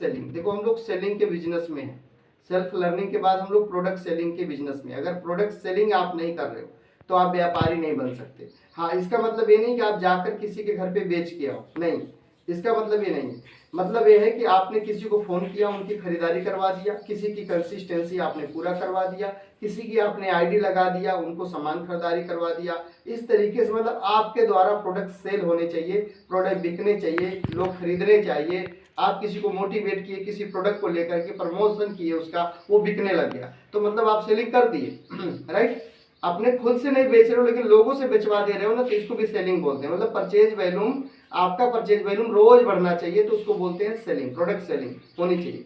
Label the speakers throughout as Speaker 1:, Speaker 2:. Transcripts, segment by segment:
Speaker 1: Selling. देखो हम लोग सेलिंग के बिजनेस में हैं, सेल्फ लर्निंग के बाद हम लोग प्रोडक्ट सेलिंग के बिजनेस में। अगर प्रोडक्ट सेलिंग आप नहीं कर रहे हो तो आप व्यापारी नहीं बन सकते। हाँ, इसका मतलब ये नहीं कि आप जाकर किसी के घर पे बेच के आओ, नहीं, इसका मतलब ये नहीं है। मतलब ये है कि आपने किसी को फोन किया, उनकी खरीदारी करवा दिया, किसी की कंसिस्टेंसी आपने पूरा करवा दिया, किसी की आपने आईडी लगा दिया, उनको सामान खरीदारी करवा दिया। इस तरीके से मतलब आपके द्वारा प्रोडक्ट सेल होने चाहिए, प्रोडक्ट बिकने चाहिए, लोग खरीदने चाहिए। आप किसी को मोटिवेट किए, किसी प्रोडक्ट को लेकर के प्रमोशन किए उसका, वो बिकने लग गया, तो मतलब आप सेलिंग कर दिए। राइट, अपने खुद से नहीं बेच रहे हो लेकिन लोगों से बेचवा दे रहे हो ना, तो इसको भी सेलिंग बोलते हैं। मतलब परचेज वैल्यूम, आपका परचेज वैल्यूम रोज बढ़ना चाहिए, तो उसको बोलते हैं सेलिंग, प्रोडक्ट सेलिंग होनी चाहिए।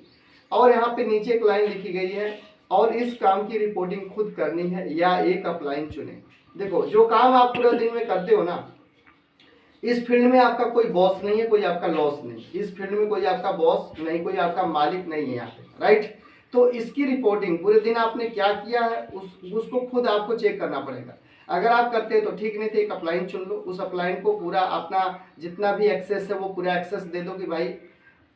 Speaker 1: और यहाँ पे नीचे एक लाइन लिखी गई है, और इस काम की रिपोर्टिंग खुद करनी है या एक अपलाइन चुने। देखो जो काम आप पूरा दिन में करते हो ना, इस फील्ड में आपका कोई बॉस नहीं है, कोई आपका लॉस नहीं, इस फील्ड में कोई आपका बॉस नहीं, कोई आपका मालिक नहीं है यहाँ पे। राइट, तो इसकी रिपोर्टिंग पूरे दिन आपने क्या किया है उसको खुद आपको चेक करना पड़ेगा। अगर आप करते हैं तो ठीक, नहीं तो एक अपलाइन चुन लो, उस अपलाइन को पूरा अपना जितना भी एक्सेस है वो पूरा एक्सेस दे दो कि भाई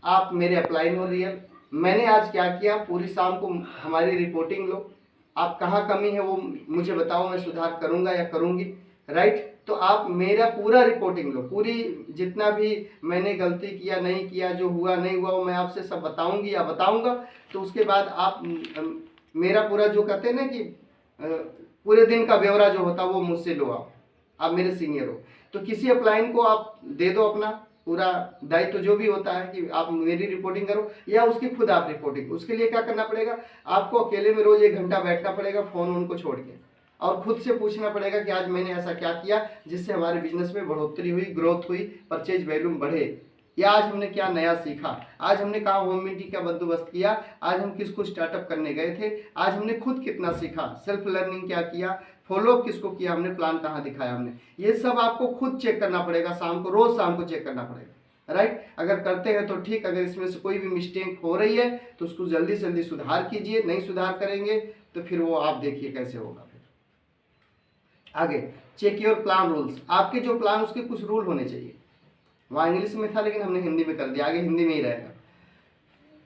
Speaker 1: आप मेरे अपलाइन हो रियल, मैंने आज क्या किया, पूरी शाम को हमारी रिपोर्टिंग लो, आप कहाँ कमी है वो मुझे बताओ, मैं सुधार करूंगा या करूंगी। राइट, तो आप मेरा पूरा रिपोर्टिंग लो, पूरी जितना भी मैंने गलती किया नहीं किया, जो हुआ नहीं हुआ, वो मैं आपसे सब बताऊंगी या बताऊंगा। तो उसके बाद आप मेरा पूरा जो कहते हैं ना कि पूरे दिन का ब्यौरा जो होता है वो मुझसे लो, आप मेरे सीनियर हो, तो किसी अपलाइन को आप दे दो अपना पूरा दायित्व जो भी होता है कि आप मेरी रिपोर्टिंग करो, या उसकी खुद आप रिपोर्टिंग। उसके लिए क्या करना पड़ेगा, आपको अकेले में रोज 1 घंटा बैठना पड़ेगा, फोन उनको छोड़ के, और खुद से पूछना पड़ेगा कि आज मैंने ऐसा क्या किया जिससे हमारे बिजनेस में बढ़ोतरी हुई, ग्रोथ हुई, परचेज वैल्यूम बढ़े, या आज हमने क्या नया सीखा, आज हमने कहाँ होम मीटिंग का बंदोबस्त किया, आज हम किसको स्टार्टअप करने गए थे, आज हमने खुद कितना सीखा, सेल्फ लर्निंग क्या किया, फॉलोअप किसको किया हमने, प्लान कहाँ दिखाया हमने, ये सब आपको खुद चेक करना पड़ेगा शाम को, रोज शाम को चेक करना पड़ेगा। राइट, अगर करते हैं तो ठीक, अगर इसमें से कोई भी मिस्टेक हो रही है तो उसको जल्दी से जल्दी सुधार कीजिए, नहीं सुधार करेंगे तो फिर वो आप देखिए कैसे होगा। फिर आगे, चेक योर प्लान रूल्स, आपके जो प्लान उसके कुछ रूल होने चाहिए। वहाँ इंग्लिश में था लेकिन हमने हिंदी में कर दिया, आगे हिंदी में ही रहेगा।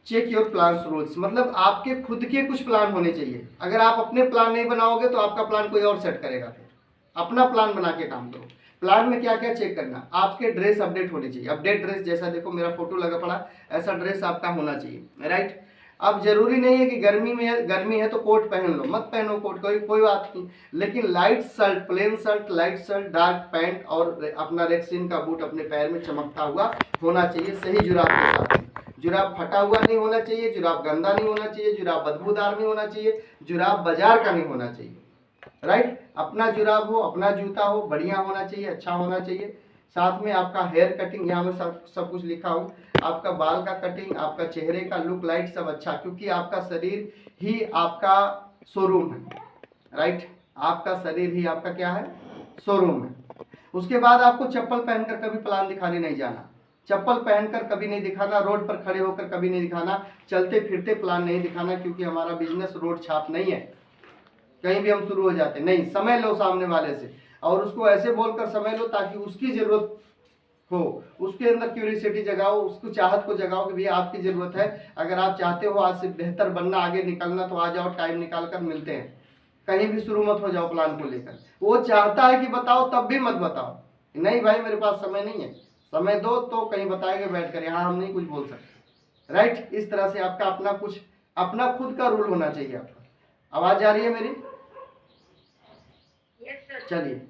Speaker 1: चेक योर प्लान रूल्स मतलब आपके खुद के कुछ प्लान होने चाहिए। अगर आप अपने प्लान नहीं बनाओगे तो आपका प्लान कोई और सेट करेगा, फिर अपना प्लान बना के काम करो। प्लान में क्या क्या चेक करना, आपके ड्रेस अपडेट होने चाहिए, अपडेट ड्रेस, जैसा देखो मेरा फोटो लगा पड़ा, ऐसा ड्रेस आपका होना चाहिए। राइट, अब जरूरी नहीं है कि गर्मी है तो कोट पहन लो, मत पहनो कोट, कोई बात नहीं, लेकिन light shirt, plain shirt, light shirt, dark pant और अपना रेक्सिन का बूट अपने पैर में चमकता हुआ होना चाहिए, सही जुराब के साथ। जुराब फटा हुआ नहीं होना चाहिए, जुराब गंदा नहीं होना चाहिए, जुराब बदबूदार नहीं होना चाहिए, जुराब बाजार का नहीं होना चाहिए। राइट, अपना जुराब हो, अपना जूता हो, बढ़िया होना चाहिए, अच्छा होना चाहिए। साथ में आपका हेयर कटिंग, यहाँ में सब कुछ लिखा हो, आपका बाल का कटिंग, आपका चेहरे का लुक लाइट सब अच्छा, क्योंकि आपका शरीर ही आपका शोरूम है। राइट, आपका शरीर ही आपका क्या है, शोरूम है। उसके बाद आपको चप्पल पहनकर कभी प्लान दिखाने नहीं जाना, चप्पल पहनकर कभी नहीं दिखाना, रोड पर खड़े होकर कभी नहीं दिखाना, चलते फिरते प्लान नहीं दिखाना, क्योंकि हमारा बिजनेस रोड छाप नहीं है, कहीं भी हम शुरू हो जाते नहीं। समय लो सामने वाले से, और उसको ऐसे बोलकर समय लो ताकि उसकी जरूरत हो, उसके अंदर क्यूरियोसिटी जगाओ, उसको चाहत को जगाओ कि भैया आपकी जरूरत है, अगर आप चाहते हो आज से बेहतर बनना, आगे निकलना, तो आ जाओ, टाइम निकाल कर मिलते हैं। कहीं भी शुरू मत हो जाओ प्लान को लेकर, वो चाहता है कि बताओ तब भी मत बताओ, नहीं भाई मेरे पास समय नहीं है, समय दो तो कहीं बताएंगे बैठ कर, यहाँ हम नहीं कुछ बोल सकते। राइट, इस तरह से आपका अपना कुछ, अपना खुद का रूल होना चाहिए आपका। आवाज आ रही है मेरी? चलिए,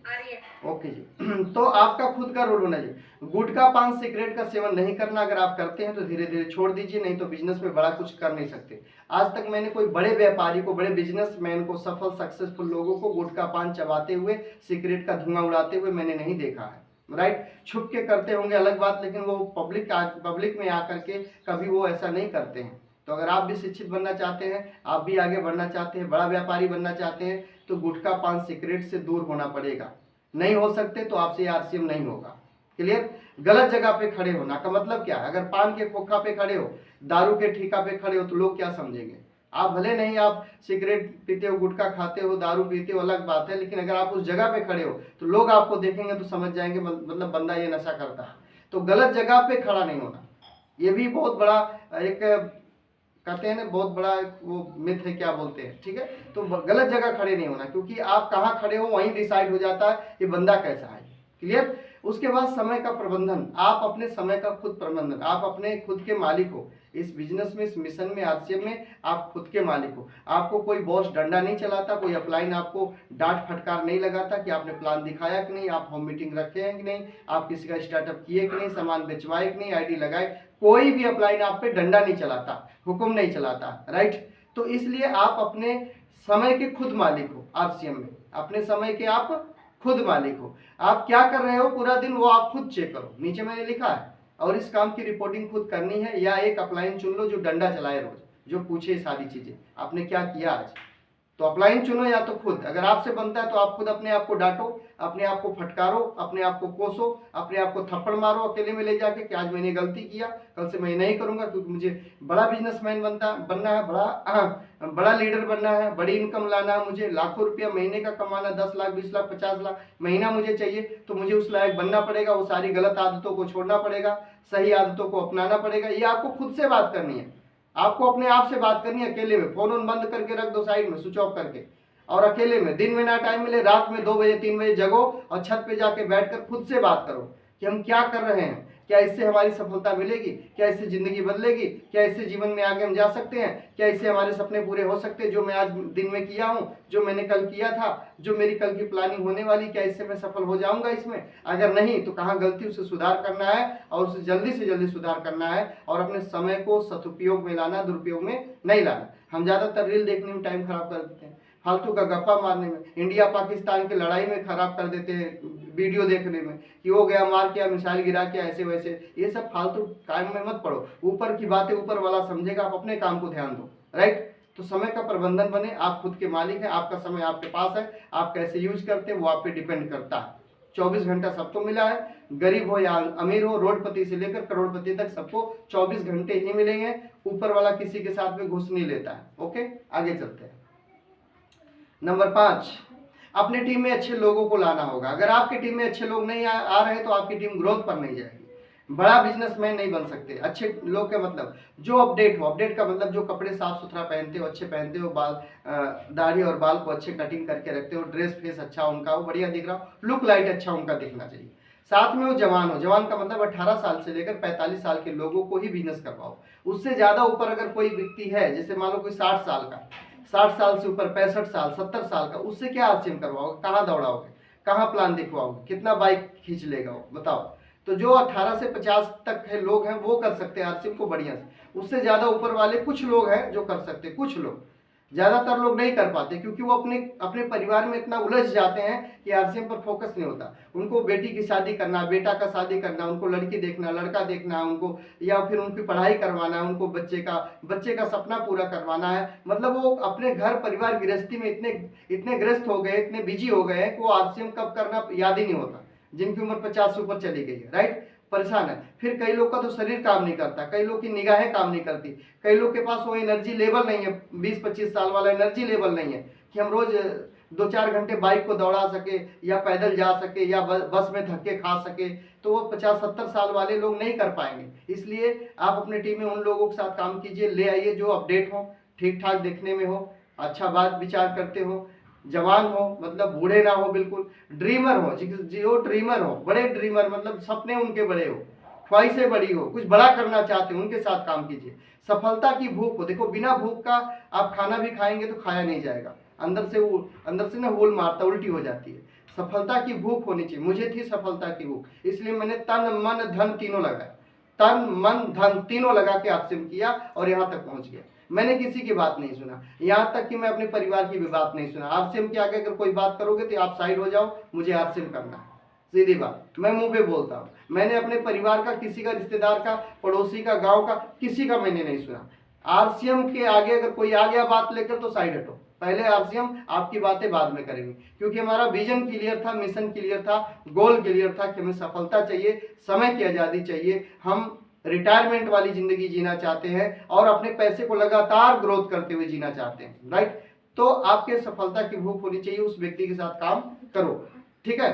Speaker 1: ओके जी। तो आपका खुद का रूल होना चाहिए। गुटखा पान सिगरेट का सेवन नहीं करना, अगर आप करते हैं तो धीरे धीरे छोड़ दीजिए, नहीं तो बिजनेस में बड़ा कुछ कर नहीं सकते। आज तक मैंने कोई बड़े व्यापारी को, बड़े बिजनेसमैन को, सफल सक्सेसफुल लोगों को गुटखा पान चबाते हुए, सिगरेट का धुआं उड़ाते हुए मैंने नहीं देखा है। राइट, छुप के करते होंगे अलग बात, लेकिन वो पब्लिक में आकर के कभी वो ऐसा नहीं करते हैं। तो अगर आप भी शिक्षित बनना चाहते हैं, आप भी आगे बढ़ना चाहते हैं, बड़ा व्यापारी बनना चाहते हैं, तो गुटखा पान सिगरेट से दूर होना पड़ेगा। नहीं हो सकते तो आपसे आरसीएम नहीं होगा। क्लियर? गलत जगह पे खड़े होना का मतलब क्या है, अगर पान के खोखा पे खड़े हो, दारू के ठीका पे खड़े हो, तो लोग क्या समझेंगे? आप भले नहीं, आप सिगरेट पीते हो, गुटखा खाते हो, दारू पीते हो, अलग बात है, लेकिन अगर आप उस जगह पे खड़े हो तो लोग आपको देखेंगे तो समझ जाएंगे मतलब बंदा ये नशा करता है। तो गलत जगह पे खड़ा नहीं होना, ये भी बहुत बड़ा एक कहते हैं ना, बहुत बड़ा वो मिथ है, क्या बोलते हैं, ठीक है। तो गलत जगह खड़े नहीं होना, क्योंकि आप कहाँ खड़े हो वहीं डिसाइड हो जाता है ये बंदा कैसा है। क्लियर। उसके बाद समय का प्रबंधन, आप अपने समय का खुद प्रबंधन, आप अपने खुद के मालिक हो इस बिजनेस में, इस मिशन में, आरसीएम में आप खुद के मालिक हो। आपको कोई बॉस डंडा नहीं चलाता, कोई अपलाइन आपको डांट फटकार नहीं लगाता कि आपने प्लान दिखाया कि नहीं, आप होम मीटिंग रखे हैं कि नहीं, आप किसी का स्टार्टअप किए कि नहीं, सामान बेचवाए कि नहीं, आईडी लगाए। कोई भी अपलाइन आप पे डंडा नहीं चलाता, हुक्म नहीं चलाता, राइट। तो इसलिए आप अपने समय के खुद मालिक हो आरसीएम में, अपने समय के आप खुद मालिक हो। आप क्या कर रहे हो पूरा दिन वो आप खुद चेक करो, नीचे मैंने लिखा है। और इस काम की रिपोर्टिंग खुद करनी है, या एक अपलाइन चुन लो जो डंडा चलाए रोज, जो पूछे सारी चीजें आपने क्या किया आज। तो अपलाइन चुनो या तो खुद, अगर आपसे बनता है तो आप खुद अपने आप को डांटो, अपने आप को फटकारो, अपने आप को कोसो, अपने आप को थप्पड़ मारो अकेले में ले जाके कि आज मैंने गलती किया, कल से मैं नहीं करूंगा, क्योंकि मुझे बड़ा बिजनेसमैन बनना है, बड़ा लीडर बनना है, बड़ी इनकम लाना है, मुझे लाखों रुपया महीने का कमाना, 10 लाख 20 लाख 50 लाख महीना मुझे चाहिए, तो मुझे उस लायक बनना पड़ेगा, वो सारी गलत आदतों को छोड़ना पड़ेगा, सही आदतों को अपनाना पड़ेगा। ये आपको खुद से बात करनी है, आपको अपने आप से बात करनी है अकेले में। फोन बंद करके रख दो साइड में, स्विच ऑफ करके, और अकेले में दिन में ना टाइम मिले, रात में 2 बजे 3 बजे जगो और छत पे जाके बैठकर खुद से बात करो कि हम क्या कर रहे हैं, क्या इससे हमारी सफलता मिलेगी, क्या इससे जिंदगी बदलेगी, क्या इससे जीवन में आगे हम जा सकते हैं, क्या इससे हमारे सपने पूरे हो सकते हैं, जो मैं आज दिन में किया हूँ, जो मैंने कल किया था, जो मेरी कल की प्लानिंग होने वाली, क्या इससे मैं सफल हो जाऊंगा इसमें। अगर नहीं तो कहाँ गलती, उसे सुधार करना है और उसे जल्दी से जल्दी सुधार करना है, और अपने समय को सदुपयोग में लाना, दुरुपयोग में नहीं लाना। हम ज्यादातर रील देखने में टाइम खराब कर देते हैं, फालतू का गप्पा मारने में, इंडिया पाकिस्तान की लड़ाई में खराब कर देते हैं, वीडियो देखने में कि वो गया मार के, मिसाइल गिरा के, ऐसे वैसे। ये सब फालतू काम में मत पड़ो, ऊपर की बातें ऊपर वाला समझेगा, आप अपने काम को ध्यान दो, राइट। तो समय का प्रबंधन बने, आप खुद के मालिक हैं, आपका समय आपके पास है, आप कैसे यूज करते हैं वो आप पे डिपेंड करता है। 24 घंटा सबको मिला है, गरीब हो या अमीर हो, रोडपति से लेकर करोड़पति तक सबको 24 घंटे ही मिलेंगे। ऊपर वाला किसी के साथ में घुस नहीं लेता है। ओके, आगे चलते हैं। नंबर 5, अपने टीम में अच्छे लोगों को लाना होगा। अगर आपकी टीम में अच्छे लोग नहीं आ रहे तो आपकी टीम ग्रोथ पर नहीं जाएगी, बड़ा बिजनेसमैन नहीं बन सकते। अच्छे लोग का मतलब जो अपडेट हो, अपडेट का मतलब जो कपड़े साफ सुथरा पहनते हो, अच्छे पहनते हो, बाल दाढ़ी और बाल को अच्छे कटिंग करके रखते हो, ड्रेस फेस अच्छा उनका हो, बढ़िया दिख रहा हो, लुक लाइट अच्छा उनका दिखना चाहिए। साथ में वो जवान हो, जवान का मतलब 18 साल से लेकर 45 साल के लोगों को ही बिजनेस करवाओ। उससे ज्यादा ऊपर अगर कोई व्यक्ति है, जैसे मान लो कोई 60 साल का, 60 साल से ऊपर 65 साल 70 साल का, उससे क्या आरसीएम करवाओगे, कहाँ दौड़ाओगे, कहाँ प्लान दिखवाओगे, कितना बाइक खींच लेगा वो, बताओ। तो जो 18 से 50 तक है लोग हैं वो कर सकते हैं आरसीएम को बढ़िया से। उससे ज्यादा ऊपर वाले कुछ लोग हैं जो कर सकते हैं, कुछ लोग, ज्यादातर लोग नहीं कर पाते, क्योंकि वो अपने अपने परिवार में इतना उलझ जाते हैं कि आरसीएम पर फोकस नहीं होता। उनको बेटी की शादी करना, बेटा का शादी करना, उनको लड़की देखना, लड़का देखना उनको, या फिर उनकी पढ़ाई करवाना है, उनको बच्चे का सपना पूरा करवाना है। मतलब वो अपने घर परिवार गृहस्थी में इतने ग्रस्त हो गए, इतने बिजी हो गए कि वो आरसीएम कब करना याद ही नहीं होता, जिनकी उम्र 50 से ऊपर चली गई है, राइट। परेशान है। फिर कई लोग का तो शरीर काम नहीं करता, कई लोग की निगाहें काम नहीं करती, कई लोग के पास वो एनर्जी लेवल नहीं है, 20-25 साल वाला एनर्जी लेवल नहीं है कि हम रोज 2-4 घंटे बाइक को दौड़ा सके, या पैदल जा सके, या बस में धक्के खा सके। तो वो 50-70 साल वाले लोग नहीं कर पाएंगे। इसलिए आप अपने टीम में उन लोगों के साथ काम कीजिए, ले आइए जो अपडेट हो, ठीक ठाक देखने में हो, अच्छा बात विचार करते हो, जवान हो, मतलब बूढ़े ना हो, बिल्कुल ड्रीमर हो, जो ड्रीमर हो, बड़े ड्रीमर, मतलब सपने उनके बड़े हो, ख्वाहिशें बड़ी हो, कुछ बड़ा करना चाहते हो, उनके साथ काम कीजिए। सफलता की भूख हो, देखो बिना भूख का आप खाना भी खाएंगे तो खाया नहीं जाएगा, अंदर से ना होल मारता, उल्टी हो जाती है। सफलता की भूख होनी चाहिए, मुझे थी सफलता की भूख, इसलिए मैंने तन मन धन तीनों लगाया, तन मन धन तीनों लगा के आरसीएम किया और यहाँ तक पहुंच गया। मैंने किसी की बात नहीं सुना, यहाँ तक कि मैं अपने परिवार की भी बात नहीं सुना। आरसीएम के आगे अगर कोई बात करोगे तो आप साइड हो जाओ, मुझे आरसीएम करना है, सीधी बात, मैं मुंह पे बोलता हूँ। मैंने अपने परिवार का, किसी का, रिश्तेदार का, पड़ोसी का, गांव का, किसी का मैंने नहीं सुना। आरसीएम के आगे अगर कोई आ गया बात लेकर तो साइड हटो, पहले आरसीएम, आपकी बातें बाद में करेंगे। क्योंकि हमारा विजन क्लियर था, मिशन क्लियर था, गोल क्लियर था कि हमें सफलता चाहिए, समय की आज़ादी चाहिए, हम रिटायरमेंट वाली जिंदगी जीना चाहते हैं और अपने पैसे को लगातार ग्रोथ करते हुए जीना चाहते हैं, राइट। तो आपके सफलता की भूख होनी चाहिए, उस व्यक्ति के साथ काम करो, ठीक है।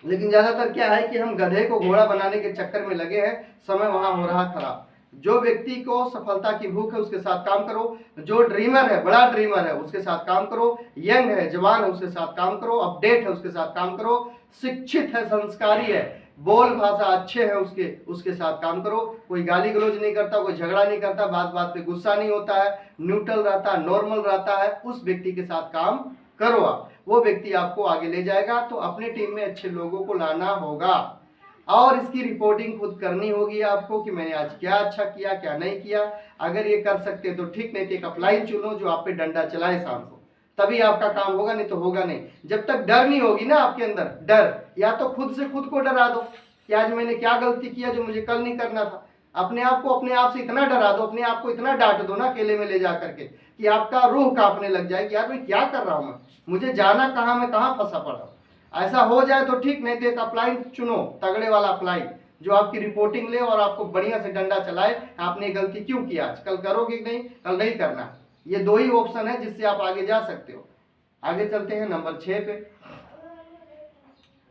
Speaker 1: लेकिन ज्यादातर क्या है कि हम गधे को घोड़ा बनाने के चक्कर में लगे हैं, समय वहां हो रहा खराब। जो व्यक्ति को सफलता की भूख है उसके साथ काम करो, जो ड्रीमर है, बड़ा ड्रीमर है, उसके साथ काम करो, यंग है, जवान है, उसके साथ काम करो, अपडेट है, उसके साथ काम करो, शिक्षित है, संस्कारी है, बोल भाषा अच्छे है, उसके साथ काम करो, कोई गाली गलौज नहीं करता, कोई झगड़ा नहीं करता, बात बात पे गुस्सा नहीं होता है, न्यूट्रल रहता है, नॉर्मल रहता है, उस व्यक्ति के साथ काम करो आप, वो व्यक्ति आपको आगे ले जाएगा। तो अपने टीम में अच्छे लोगों को लाना होगा और इसकी रिपोर्टिंग खुद करनी होगी आपको कि मैंने आज क्या अच्छा किया, क्या नहीं किया। अगर ये कर सकते तो ठीक, नहीं तो एक अपलाइन चुनो जो आप पे डंडा चलाए शाम को, तभी आपका काम होगा, नहीं तो होगा नहीं। जब तक डर नहीं होगी ना आपके अंदर, डर, या तो खुद से खुद को डरा दो कि आज मैंने क्या गलती किया जो मुझे कल नहीं करना था। अपने आप को अपने आप से इतना डरा दो, अपने आप को इतना डांट दो ना अकेले में ले जा करके कि आपका रूह कांपने लग जाए कि यार मैं क्या कर रहा हूं, मुझे जाना कहाँ, मैं कहाँ फंसा पड़ा। ऐसा हो जाए तो ठीक, नहीं तो एक अपलाइन चुनो, तगड़े वाला अपलाइन जो आपकी रिपोर्टिंग ले और आपको बढ़िया से डंडा चलाए, आपने गलती क्यों किया, आज कल करोगे कि नहीं, कल नहीं करना। ये दो ही ऑप्शन है जिससे आप आगे जा सकते हो। आगे चलते हैं नंबर 6 पे।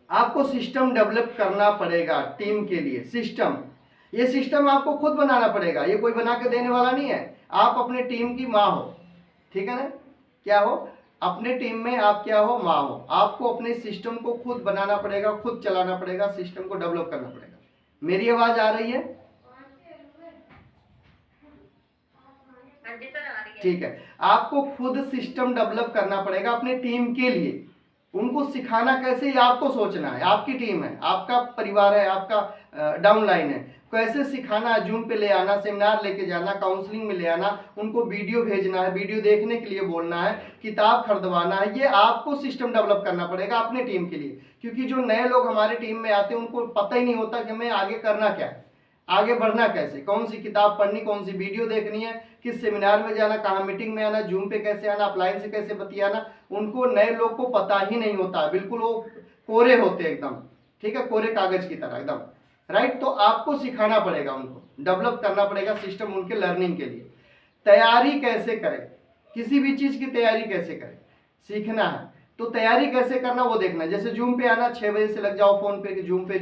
Speaker 1: आपको सिस्टम डेवलप करना पड़ेगा टीम के लिए। सिस्टम, ये सिस्टम आपको खुद बनाना पड़ेगा, ये कोई बना के देने वाला नहीं है। आप अपने टीम की माँ हो, ठीक है ना, क्या हो, अपने टीम में आप क्या हो, माँ हो। आपको अपने सिस्टम को खुद बनाना पड़ेगा, खुद चलाना पड़ेगा, सिस्टम को डेवलप करना पड़ेगा। मेरी आवाज आ रही है? ठीक है, आपको खुद सिस्टम डेवलप करना पड़ेगा अपने टीम के लिए। उनको सिखाना कैसे, ये आपको सोचना है। आपकी टीम है, आपका परिवार है, आपका डाउनलाइन है, कैसे सिखाना है, जूम पे ले आना, सेमिनार लेके जाना, काउंसलिंग में ले आना, उनको वीडियो भेजना है, वीडियो देखने के लिए बोलना है, किताब खरीदवाना है, ये आपको सिस्टम डेवलप करना पड़ेगा अपने टीम के लिए। क्योंकि जो नए लोग हमारे टीम में आते हैं उनको पता ही नहीं होता कि हमें आगे करना क्या है, आगे बढ़ना कैसे, कौन सी किताब पढ़नी, कौन सी वीडियो देखनी है, किस सेमिनार में जाना, कहाँ मीटिंग में आना, जूम पे कैसे आना, अपलाइन से कैसे बतियाना, उनको नए लोग को पता ही नहीं होता, बिल्कुल वो कोरे होते एकदम, ठीक है, कोरे कागज की तरह एकदम, राइट। तो आपको सिखाना पड़ेगा, उनको डेवलप करना पड़ेगा सिस्टम उनके लर्निंग के लिए। तैयारी कैसे करें, किसी भी चीज की तैयारी कैसे करें, सीखना है तो तैयारी कैसे करना वो देखना। जैसे जूम पे आना, 6 बजे से लग जाओ फोन पे कि जूम पे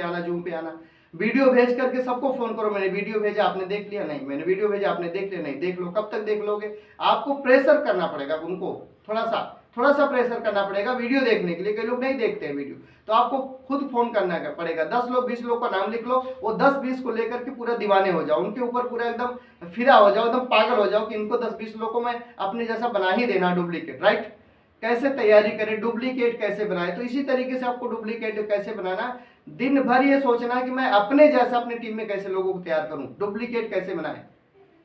Speaker 1: आना, जूम पे आना, वीडियो भेज करके सबको फोन करो, मैंने वीडियो भेजा, आपने देख लिया, नहीं, मैंने वीडियो भेजा, आपने देख लिया, नहीं, देख लो। कब तक देख लोगे, आपको प्रेशर करना पड़ेगा उनको, थोड़ा सा प्रेशर करना पड़ेगा वीडियो देखने के लिए। कई लोग नहीं देखते हैं वीडियो, तो आपको खुद फोन करना पड़ेगा। 10 लोग 20 लोग का नाम लिख लो, वो 10-20 को लेकर के पूरा दीवाने हो जाओ, उनके ऊपर पूरा एकदम फिदा हो जाओ, एकदम पागल हो जाओ कि इनको 10-20 लोग को मैं अपने जैसा बना ही देना, डुप्लीकेट, राइट। कैसे तैयारी करें, डुप्लीकेट कैसे बनाए, तो इसी तरीके से आपको डुप्लीकेट कैसे बनाना, दिन भर ये सोचना कि मैं अपने जैसा अपनी टीम में कैसे लोगों को तैयार करूं, डुप्लीकेट कैसे बनाएं।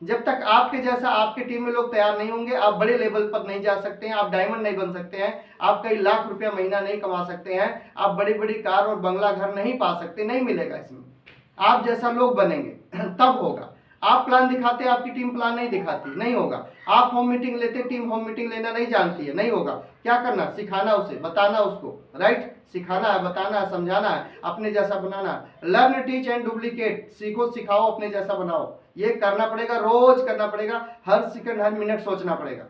Speaker 1: जब तक आपके जैसा आपके टीम में लोग तैयार नहीं होंगे, आप बड़े लेवल पर नहीं जा सकते हैं, आप डायमंड नहीं बन सकते हैं, आप कई लाख रुपया महीना नहीं कमा सकते हैं, आप बड़ी बड़ी कार और बंगला घर नहीं पा सकते, नहीं मिलेगा इसमें। आप जैसा लोग बनेंगे तब होगा। आप प्लान दिखाते, आपकी टीम प्लान नहीं दिखाती, नहीं होगा। आप होम मीटिंग लेते, टीम होम मीटिंग लेना नहीं जानती है, नहीं होगा। क्या करना, सिखाना उसे, बताना उसको, राइट, सिखाना है, बताना है, समझाना है, अपने जैसा बनाना। लर्न, टीच एंड डुप्लीकेट, सीखो सिखाओ, अपने जैसा बनाओ, ये करना पड़ेगा, रोज करना पड़ेगा, हर सेकंड हर मिनट सोचना पड़ेगा।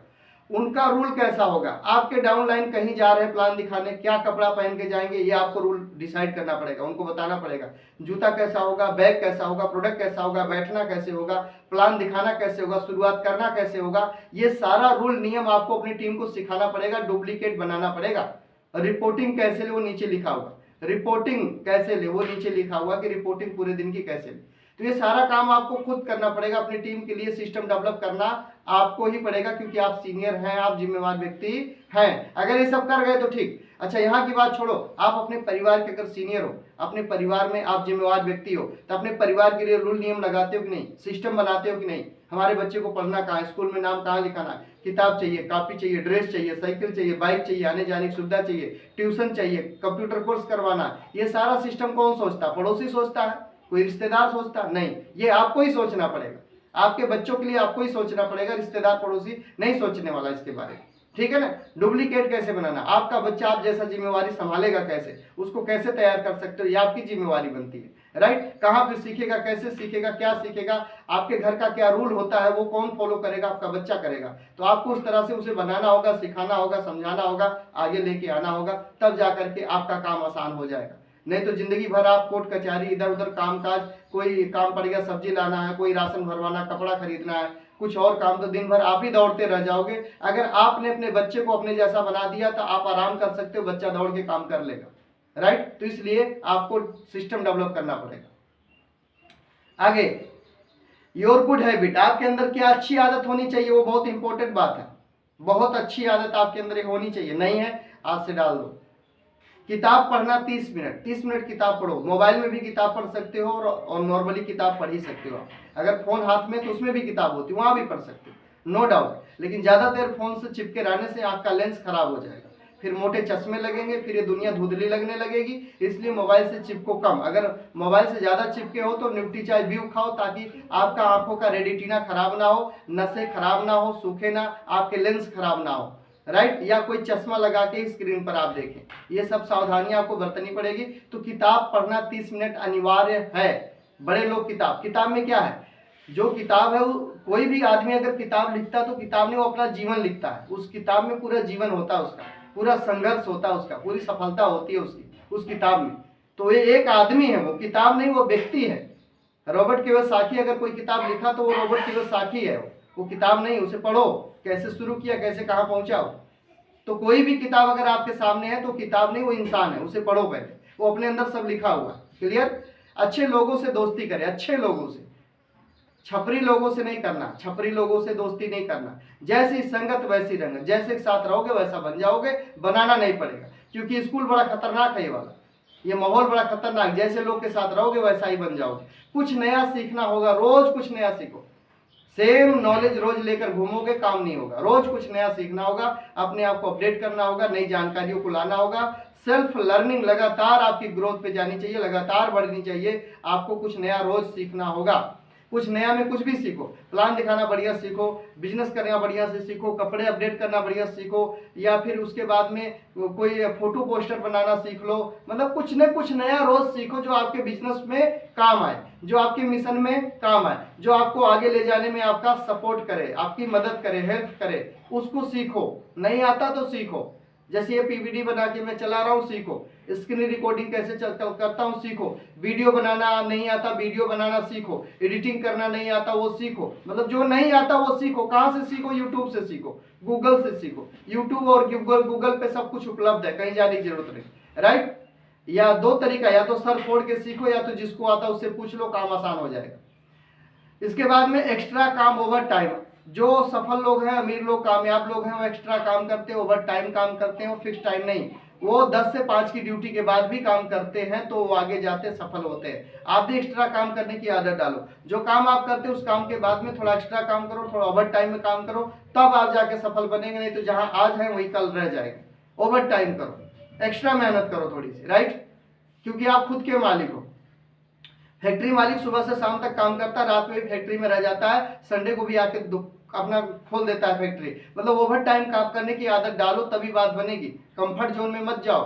Speaker 1: उनका रूल कैसा होगा, आपके डाउनलाइन कहीं जा रहे हैं प्लान दिखाने, क्या कपड़ा पहन के जाएंगे, ये आपको रूल डिसाइड करना पड़ेगा, उनको बताना पड़ेगा। जूता कैसा होगा, बैग कैसा होगा, प्रोडक्ट कैसा होगा, बैठना कैसे होगा, प्लान दिखाना कैसे होगा, शुरुआत करना कैसे होगा, ये सारा रूल नियम आपको अपनी टीम को सिखाना पड़ेगा, डुप्लीकेट बनाना पड़ेगा। रिपोर्टिंग कैसे ले वो नीचे लिखा होगा, रिपोर्टिंग कैसे ले वो नीचे लिखा हुआ कि रिपोर्टिंग पूरे दिन की कैसे ले। तो ये सारा काम आपको खुद करना पड़ेगा, अपनी टीम के लिए सिस्टम डेवलप करना आपको ही पड़ेगा, क्योंकि आप सीनियर हैं, आप जिम्मेवार व्यक्ति हैं। अगर ये सब कर गए तो ठीक। अच्छा, यहाँ की बात छोड़ो, आप अपने परिवार के अगर सीनियर हो, अपने परिवार में आप जिम्मेवार व्यक्ति हो, तो अपने परिवार के लिए रूल नियम लगाते हो कि नहीं, सिस्टम बनाते हो कि नहीं। हमारे बच्चे को पढ़ना कहाँ है, स्कूल में नाम कहाँ लिखाना है, किताब चाहिए, कॉपी चाहिए, ड्रेस चाहिए, साइकिल चाहिए, बाइक चाहिए, आने जाने की सुविधा चाहिए, ट्यूशन चाहिए, कंप्यूटर कोर्स करवाना, ये सारा सिस्टम कौन सोचता है, पड़ोसी सोचता है, कोई रिश्तेदार सोचता नहीं, ये आपको ही सोचना पड़ेगा। आपके बच्चों के लिए आपको ही सोचना पड़ेगा, रिश्तेदार पड़ोसी नहीं सोचने वाला इसके बारे में, ठीक है ना। डुप्लीकेट कैसे बनाना, आपका बच्चा आप जैसा जिम्मेवारी संभालेगा कैसे, उसको कैसे तैयार कर सकते हो, ये आपकी जिम्मेवारी बनती है, राइट। कहाँ पे सीखेगा, कैसे सीखेगा, क्या सीखेगा, आपके घर का क्या रूल होता है, वो कौन फॉलो करेगा, आपका बच्चा करेगा। तो आपको उस तरह से उसे बनाना होगा, सिखाना होगा, समझाना होगा, आगे लेके आना होगा, तब जाकर के आपका काम आसान हो जाएगा। नहीं तो जिंदगी भर आप कोर्ट कचहरी इधर उधर काम काज, कोई काम पड़ गया सब्जी लाना है, कोई राशन भरवाना, कपड़ा खरीदना है, कुछ और काम, तो दिन भर आप ही दौड़ते रह जाओगे। अगर आपने अपने बच्चे को अपने जैसा बना दिया तो आप आराम कर सकते हो, बच्चा दौड़ के काम कर लेगा, राइट। तो इसलिए आपको सिस्टम डेवलप करना पड़ेगा। आगे, योर गुड हैबिट, आपके अंदर क्या अच्छी आदत होनी चाहिए, वो बहुत इंपॉर्टेंट बात है। बहुत अच्छी आदत आपके अंदर होनी चाहिए, नहीं है आज से डाल दो। किताब पढ़ना 30 मिनट, 30 मिनट किताब पढ़ो। मोबाइल में भी किताब पढ़ सकते हो और नॉर्मली किताब पढ़ ही सकते हो। अगर फोन हाथ में तो उसमें भी किताब होती है, वहां भी पढ़ सकते हो, नो डाउट। लेकिन ज्यादा देर फोन से चिपके रहने से आंख का लेंस खराब हो जाएगा, फिर मोटे चश्मे लगेंगे, फिर ये दुनिया धुंधली लगने लगेगी। इसलिए मोबाइल से चिपको कम। अगर मोबाइल से ज्यादा चिपके हो तो न्यूट्री चाय व्यू खाओ, ताकि आपका आंखों का रेटिना खराब ना हो, नसें खराब ना हो, सूखे ना, आपके लेंस खराब ना हो, राइट। या कोई चश्मा लगा के स्क्रीन पर आप देखें, ये सब सावधानियां आपको बरतनी पड़ेगी। तो किताब पढ़ना 30 मिनट अनिवार्य है। बड़े लोग किताब में क्या है, जो किताब है वो, कोई भी आदमी अगर किताब लिखता है तो किताब में वो अपना जीवन लिखता है। उस किताब में पूरा जीवन होता है उसका, पूरा संघर्ष होता है उसका, पूरी सफलता होती है उसकी उस किताब में। तो ये एक आदमी है, वो किताब नहीं, वो व्यक्ति है। रॉबर्ट कियोसाकी अगर कोई किताब लिखा तो वो रॉबर्ट कियोसाकी है, वो किताब नहीं। उसे पढ़ो, कैसे शुरू किया, कैसे कहाँ पहुंचा। तो कोई भी किताब अगर आपके सामने है तो किताब नहीं, वो इंसान है, उसे पढ़ो पहले, वो अपने अंदर सब लिखा हुआ है। क्लियर। अच्छे लोगों से दोस्ती करें, अच्छे लोगों से, छपरी लोगों से नहीं करना, छपरी लोगों से दोस्ती नहीं करना। जैसी संगत वैसी रंगत, जैसे साथ रहोगे वैसा बन जाओगे, बनाना नहीं पड़ेगा। क्योंकि स्कूल बड़ा खतरनाक है ये वाला, ये माहौल बड़ा खतरनाक। जैसे लोग के साथ रहोगे वैसा ही बन जाओगे। कुछ नया सीखना होगा, रोज कुछ नया सीखो। सेम नॉलेज रोज लेकर घूमोगे, काम नहीं होगा। रोज कुछ नया सीखना होगा, अपने आप को अपडेट करना होगा, नई जानकारियों को लाना होगा। सेल्फ लर्निंग लगातार आपकी ग्रोथ पे जानी चाहिए, लगातार बढ़नी चाहिए। आपको कुछ नया रोज सीखना होगा। कुछ नया में कुछ भी सीखो, प्लान दिखाना बढ़िया सीखो, बिजनेस करना बढ़िया से सीखो, कपड़े अपडेट करना बढ़िया सीखो, या फिर उसके बाद में कोई फोटो पोस्टर बनाना सीख लो। मतलब कुछ न कुछ नया रोज सीखो जो आपके बिजनेस में काम आए, जो आपके मिशन में काम आए, जो आपको आगे ले जाने में आपका सपोर्ट करे, आपकी मदद करे, हेल्प करे, उसको सीखो। नहीं आता तो सीखो। जैसे ये पीपीटी बना के मैं चला रहा हूँ, सीखो। स्क्रीन रिकॉर्डिंग कैसे करता हूँ, सीखो। वीडियो बनाना नहीं आता, वीडियो बनाना सीखो। एडिटिंग करना नहीं आता, वो सीखो। मतलब जो नहीं आता वो सीखो। कहाँ से सीखो? यूट्यूब से सीखो, गूगल से सीखो। यूट्यूब और गूगल पे सब कुछ उपलब्ध है, कहीं जाने की जरूरत नहीं, राइट। या दो तरीका, या तो सर फोड़ के सीखो, या तो जिसको आता उससे पूछ लो, काम आसान हो जाएगा। इसके बाद में एक्स्ट्रा काम, ओवर टाइम। जो सफल लोग हैं, अमीर लोग, कामयाब लोग हैं, वो एक्स्ट्रा काम करते हैं, ओवर टाइम काम करते हैं। वो फिक्स टाइम नहीं, वो 10 से 5 की ड्यूटी के बाद भी काम करते हैं, तो वो आगे जाते सफल होते हैं। आप भी एक्स्ट्रा काम करने की आदत डालो। जो काम आप करते हो उस काम के बाद में थोड़ा एक्स्ट्रा काम करो, थोड़ा ओवर टाइम में काम करो, तब आप जाके सफल बनेंगे। नहीं तो जहां आज है वही कल रह जाएगा। ओवर टाइम करो, एक्स्ट्रा मेहनत करो थोड़ी सी, राइट। क्योंकि आप खुद के मालिक हो। फैक्ट्री मालिक सुबह से शाम तक काम करता है, रात में भी फैक्ट्री में रह जाता है, संडे को भी आके अपना खोल देता है फैक्ट्री। मतलब ओवर टाइम काम करने की आदत डालो, तभी बात बनेगी। कंफर्ट जोन में मत जाओ।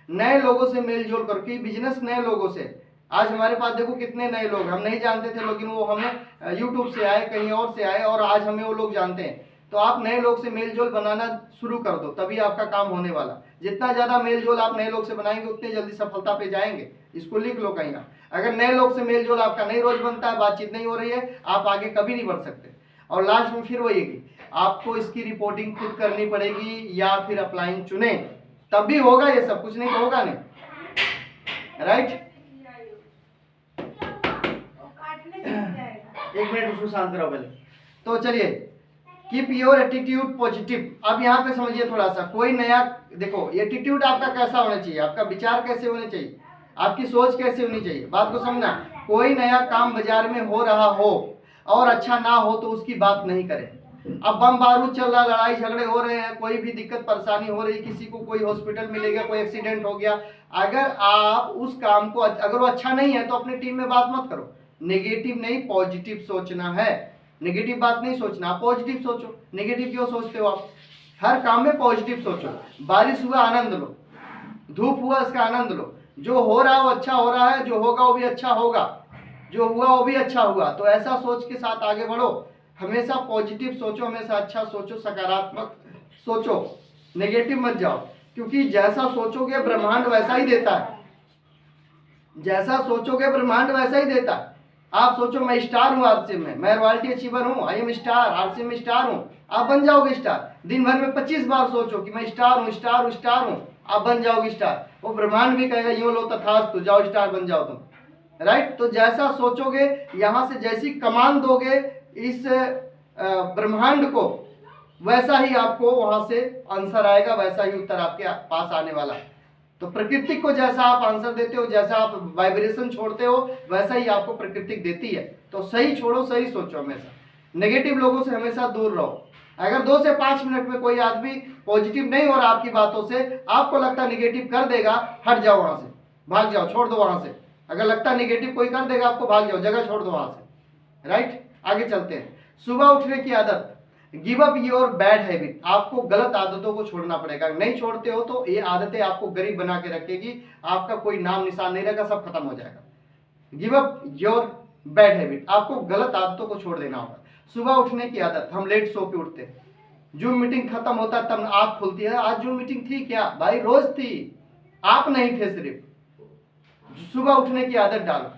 Speaker 1: नए लोगों से मेल जोल करो, कि बिजनेस नए लोगों से। आज हमारे पास देखो कितने नए लोग, हम नहीं जानते थे, लेकिन वो हमें यूट्यूब से आए, कहीं और से आए, और आज हमें वो लोग जानते हैं। तो आप नए लोग से मेल जोल बनाना शुरू कर दो, तभी आपका काम होने वाला। जितना ज्यादा मेल जोल आप नए लोग से बनाएंगे, उतनी जल्दी सफलता पे जाएंगे। इसको लिख लो कहीं। अगर नए लोग से मेल जोल आपका नहीं रोज बनता है, बातचीत नहीं हो रही है, आप आगे कभी नहीं बढ़ सकते। और लास्ट में फिर वही कि आपको इसकी रिपोर्टिंग खुद करनी पड़ेगी, या फिर अपलाइन चुने, तब भी होगा ये सब, कुछ नहीं तो होगा नहीं, राइट। एक मिनट उसको शांत करो पहले। तो चलिए, कीप योर एटीट्यूड पॉजिटिव। अब यहाँ पे समझिए थोड़ा सा, कोई नया, देखो एटीट्यूड आपका कैसा होना चाहिए, आपका विचार कैसे होने चाहिए, आपकी सोच कैसे होनी चाहिए, बात को समझना। कोई नया काम बाजार में हो रहा हो और अच्छा ना हो तो उसकी बात नहीं करें। अब बम बारूद चल रहा, लड़ाई झगड़े हो रहे हैं, कोई भी दिक्कत परेशानी हो रही, किसी को कोई हॉस्पिटल मिलेगा, कोई एक्सीडेंट हो गया, अगर आप उस काम को, अगर वो अच्छा नहीं है तो अपनी टीम में बात मत करो। नेगेटिव नहीं, पॉजिटिव सोचना है। नेगेटिव बात नहीं सोचना, आप पॉजिटिव सोचो। नेगेटिव क्यों सोचते हो आप? हर काम में पॉजिटिव सोचो। बारिश हुआ आनंद लो, धूप हुआ इसका आनंद लो। जो हो रहा है वो अच्छा हो रहा है, जो होगा वो भी अच्छा होगा, जो हुआ वो भी अच्छा हुआ। तो ऐसा सोच के साथ आगे बढ़ो। हमेशा पॉजिटिव सोचो, हमेशा अच्छा सोचो, सकारात्मक सोचो, नेगेटिव मत जाओ। क्योंकि जैसा सोचोगे ब्रह्मांड वैसा ही देता है। जैसा सोचोगे ब्रह्मांड वैसा ही देता है। आप सोचो मैं स्टार हूँ आरसीएम में, मैं रॉयल्टी अचीवर हूँ, आई एम स्टार, आरसीएम में स्टार हूँ, आप बन जाओगे स्टार। दिन भर में 25 बार सोचो कि मैं स्टार हूँ, स्टार हूँ, स्टार हूँ, आप बन जाओगे स्टार। वो ब्रह्मांड भी कहेगा यूं लो तथास्तु, जाओ स्टार बन जाओ तुम। राइट, तो जैसा सोचोगे, यहाँ से जैसी कमान दोगे इस ब्रह्मांड को, वैसा ही आपको वहां से आंसर आएगा, वैसा ही उत्तर आपके पास आने वाला है। तो प्रकृति को जैसा आप आंसर देते हो, जैसा आप वाइब्रेशन छोड़ते हो, वैसा ही आपको प्रकृति देती है। तो सही छोड़ो, सही सोचो, हमेशा नेगेटिव लोगों से हमेशा दूर रहो। अगर 2 से 5 मिनट में कोई आदमी पॉजिटिव नहीं हो रहा आपकी बातों से, आपको लगता निगेटिव कर देगा, हट जाओ वहां से, भाग जाओ, छोड़ दो वहां से। अगर लगता निगेटिव कोई कर देगा आपको, भाग जाओ, जगह छोड़ दो वहां से। राइट, आगे चलते हैं। सुबह उठने की आदत, give up your bad habit. आपको गलत आदतों को छोड़ना पड़ेगा। नहीं छोड़ते हो तो ये आदतें आपको गरीब बना के रखेगी, आपका कोई नाम निशान नहीं रहेगा, सब खत्म हो जाएगा। Give up your bad habit, आपको गलत आदतों को छोड़ देना होगा। सुबह उठने की आदत, हम लेट सो के उठते हैं, जूम मीटिंग खत्म होता तब आंख खुलती है, आज जूम मीटिंग थी क्या भाई? रोज थी, आप नहीं थे सिर्फ। सुबह उठने की आदत डालो,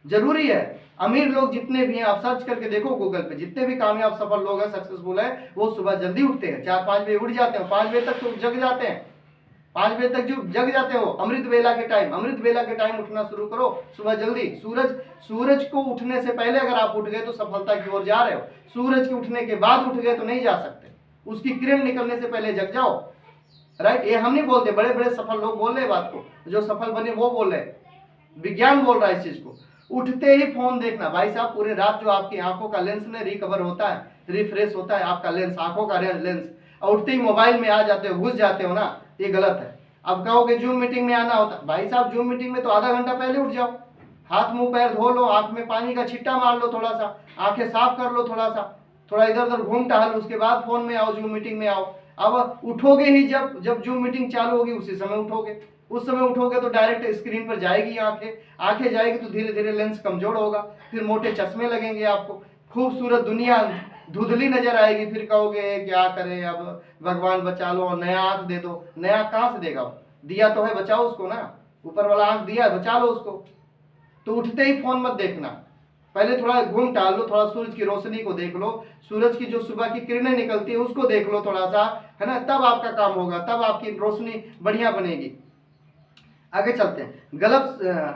Speaker 1: जरूरी है। अमीर लोग जितने भी हैं, आप सर्च करके देखो गूगल पे, जितने भी कामयाब सफल लोग हैं, सक्सेसफुल हैं, वो सुबह जल्दी उठते हैं, 4-5 बजे उठ जाते हैं, 5 बजे तक तो जग जाते हैं, 5 बजे तक जो जग जाते हो। अमृत वेला के टाइम, अमृत वेला के टाइम उठना शुरू करो सुबह जल्दी। सूरज को उठने से पहले अगर आप उठ गए तो सफलता की ओर जा रहे हो। सूरज के उठने के बाद उठ गए तो नहीं जा सकते, उसकी किरण निकलने से पहले जग जाओ। राइट, ये हम नहीं बोलते, बड़े बड़े सफल लोग बोल रहे बात को, जो सफल बने वो बोल रहे, विज्ञान बोल रहा है इस चीज को। उठते ही फोन देखना, भाई साहब पूरे रात जो आपकी आंखों का लेंस में रिकवर होता है, रिफ्रेश होता है आपका लेंस, आंखों का लेंस, और उठते ही मोबाइल में आ जाते हो, घुस जाते हो ना, ये गलत है। अब कहोगे जूम मीटिंग में आना होता, भाई साहब जूम मीटिंग में तो आधा घंटा पहले उठ जाओ, हाथ मुंह पैर धो लो, आंख में पानी का छिट्टा मार लो, थोड़ा सा आंखें साफ कर लो, थोड़ा इधर उधर घूम टहल, उसके बाद फोन में आओ, जूम मीटिंग में आओ। अब उठोगे ही जब जूम मीटिंग चालू होगी उसी समय उठोगे, उस समय उठोगे तो डायरेक्ट स्क्रीन पर जाएगी आंखें जाएगी तो धीरे धीरे लेंस कमजोर होगा, फिर मोटे चश्मे लगेंगे, आपको खूबसूरत दुनिया धुंधली नजर आएगी, फिर कहोगे क्या करें अब, भगवान बचा लो, नया आंख दे दो। नया कहां से देगा? दिया तो है, बचाओ उसको ना, ऊपर वाला आंख दिया है, बचा लो उसको। तो उठते ही फोन मत देखना, पहले थोड़ा घूम टहल लो, थोड़ा सूरज की रोशनी को देख लो, सूरज की जो सुबह की किरणें निकलती है उसको देख लो थोड़ा सा, है ना, तब आपका काम होगा, तब आपकी रोशनी बढ़िया बनेगी। आगे चलते हैं।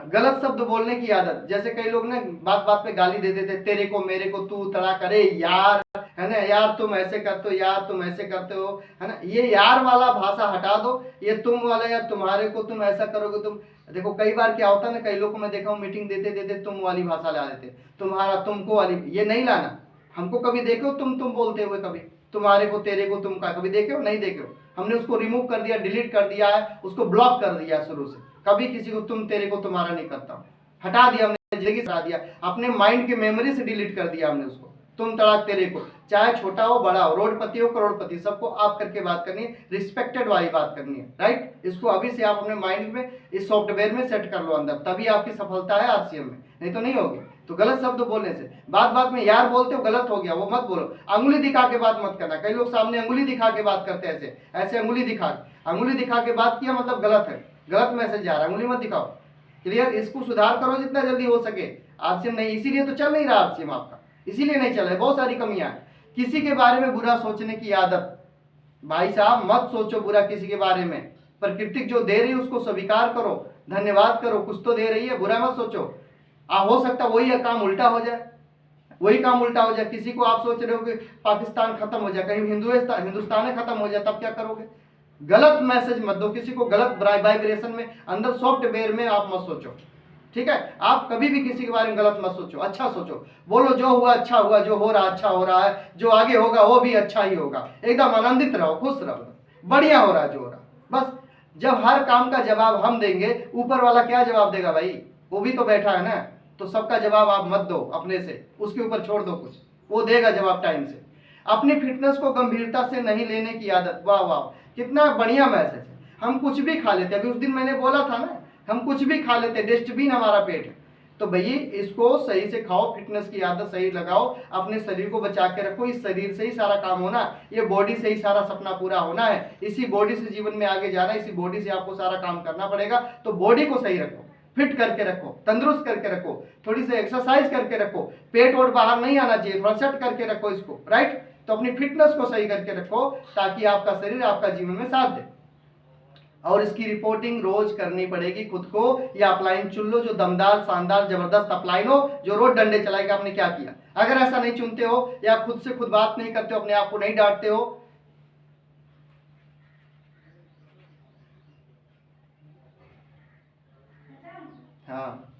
Speaker 1: गलत शब्द बोलने की आदत, जैसे कई लोग ना बात बात पे गाली दे देते, तेरे को, मेरे को, तू, तड़ा, करे, यार, है ना, यार तुम ऐसे करते हो, यार तुम ऐसे करते हो, है ना, ये यार वाला भाषा हटा दो, ये तुम वाला, या तुम्हारे को, तुम ऐसा करोगे, तुम देखो कई बार क्या होता है ना, कई लोग को मैं देखा हूँ मीटिंग देते देते तुम वाली भाषा ला देते, तुम्हारा, तुमको वाली, ये नहीं लाना। हमको कभी देखो तुम बोलते हुए, कभी तुम्हारे को, तेरे को, तुम का कभी देखे हो? नहीं देखे हो। हमने उसको रिमूव कर दिया, डिलीट कर दिया है, उसको ब्लॉक कर दिया शुरू से। कभी किसी को तुम, तेरे को, तुम्हारा नहीं करता हूं, हटा दिया हमने, जिंदगी से हटा दिया, अपने माइंड की मेमोरी से डिलीट कर दिया हमने उसको। तुम, तड़ाक, तेरे को, चाहे छोटा हो बड़ा हो, रोडपति हो करोड़पति, सबको आप करके बात करनी है, रिस्पेक्टेड वाली बात करनी है। राइट, इसको अभी से आप अपने माइंड में, इस सॉफ्टवेयर में सेट कर लो अंदर, तभी आपकी सफलता है आरसीएम में, नहीं तो नहीं होगी। तो गलत शब्द बोलने से, बात बात में यार बोलते हो, गलत हो गया, वो मत बोलो। अंगुली दिखा के बात मत करना, कई लोग सामने अंगुली दिखा के बात करते हैं, ऐसे ऐसे अंगुली दिखा के बात किया मतलब गलत है, गलत मैसेज जा रहा है, अंगुली मत दिखाओ। क्लियर, इसको सुधार करो जितना जल्दी हो सके। आरसीएम नहीं, इसीलिए तो चल नहीं रहा आरसीएम आपका, इसीलिए नहीं चल रहा है, बहुत सारी कमियां हैं। किसी के बारे में बुरा सोचने की आदत, भाई साहब मत सोचो बुरा किसी के बारे में, प्रकृति जो दे रही है उसको स्वीकार करो, धन्यवाद करो, कुछ तो दे रही है, बुरा मत सोचो। हो सकता वही काम उल्टा हो जाए, वही काम उल्टा हो जाए। किसी को आप सोच रहे हो कि पाकिस्तान खत्म हो जाए, कहीं हिंदुस्तान खत्म हो जाए, तब क्या करोगे? गलत मैसेज मत दो किसी को, गलत वाइब्रेशन में, अंदर सॉफ्टवेयर में आप मत सोचो, ठीक है। आप कभी भी किसी के बारे में गलत मत सोचो, अच्छा सोचो, बोलो जो हुआ अच्छा हुआ, जो हो रहा अच्छा हो रहा है, जो आगे होगा वो भी अच्छा ही होगा, एकदम आनंदित रहो, खुश रहो, बढ़िया हो रहा है जो हो रहा। बस जब हर काम का जवाब हम देंगे, ऊपर वाला क्या जवाब देगा भाई? वो भी तो बैठा है ना, तो सबका जवाब आप मत दो अपने से, उसके ऊपर छोड़ दो कुछ, वो देगा जवाब टाइम से। अपनी फिटनेस को गंभीरता से नहीं लेने की आदत, वाह वाह, कितना बढ़िया मैसेज है। हम कुछ भी खा लेते, अभी उस दिन मैंने बोला था ना, हम कुछ भी खा लेते, डस्टबिन हमारा पेट है। तो भैया इसको सही से खाओ, फिटनेस की आदत सही लगाओ, अपने शरीर को बचा के रखो, इस शरीर से ही सारा काम होना, ये बॉडी से ही सारा सपना पूरा होना है, इसी बॉडी से जीवन में आगे जाना है, इसी बॉडी से आपको सारा काम करना पड़ेगा। तो बॉडी को सही रखो, फिट करके रखो, तंदुरुस्त करके रखो, थोड़ी सी एक्सरसाइज करके रखो, पेट और बाहर नहीं आना चाहिए, थोड़ा सेट करके रखो इसको, राइट। तो अपनी फिटनेस को सही करके रखो ताकि आपका शरीर आपका जीवन में साथ दे। और इसकी रिपोर्टिंग रोज करनी पड़ेगी खुद को। या अपलाइन चुन लो जो दमदार, शानदार, जबरदस्त अपलाइन हो, जो रोज डंडे चलाएगा आपने क्या किया। अगर ऐसा नहीं चुनते हो या खुद से खुद बात नहीं करते हो, अपने आप को नहीं डांटते हो, हाँ